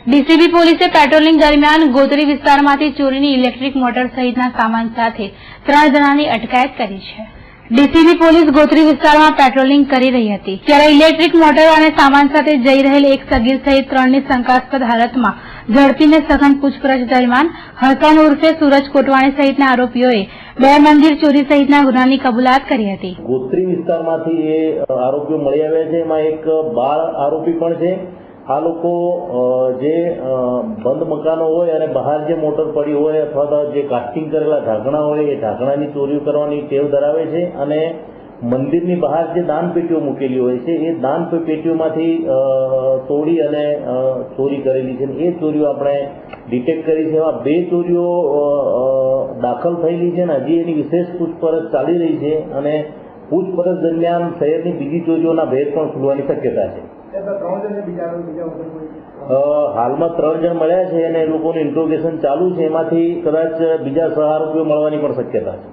DCB પોલીસે patrolling દરમિયાન ગોત્રી વિસ્તારમાંથી ચોરીની ઇલેક્ટ્રિક મોટર સહિતના સામાન સાથે 3 જણાની અટકાયત કરી છે. ડીસીબી પોલીસ ગોત્રી વિસ્તારમાં પેટ્રોલિંગ કરી રહી હતી ત્યારે ઇલેક્ટ્રિક મોટર અને સામાન સાથે જઈ રહેલ એક સગીર સહિત 3ની શંકાસ્પદ હાલતમાં ઝડપીને સઘન પૂછપરછ દરમિયાન હસન ઉર્ફે સૂરજ કોટવાણી સહિતના આરોપીઓએ 2 મંદિર ચોરી સહિતના ગુનાની કબૂલાત કરી હતી. ગોત્રી વિસ્તારમાંથી એ આરોપીઓ મળી આવ્યા છે. એમાં એક બાળ આરોપી પણ છે. આ લોકો જે બંધ મકાનો હોય અને બહાર જે મોટર પડી હોય અથવા તો જે કાસ્ટિંગ કરેલા ઢાંકણા હોય એ ઢાંકણાની ચોરીઓ કરવાની ટેવ ધરાવે છે અને મંદિરની બહાર જે દાન પેટીઓ મૂકેલી હોય છે એ દાન પેટીઓમાંથી તોડી અને ચોરી કરેલી છે. એ ચોરીઓ આપણે ડિટેક્ટ કરી છે. એમાં 2 ચોરીઓ દાખલ થયેલી છે અને હજી એની વિશેષ પૂછપરછ ચાલી રહી છે અને પૂછપરછ દરમિયાન શહેરની બીજી ચોરીઓના ભેદ પણ ખુલવાની શક્યતા છે. હાલમાં 3 જણ મળ્યા છે અને એ લોકોનું ઇન્ટ્રોગેશન ચાલુ છે. એમાંથી કદાચ બીજા સહ આરોપીઓ મળવાની પણ શક્યતા છે.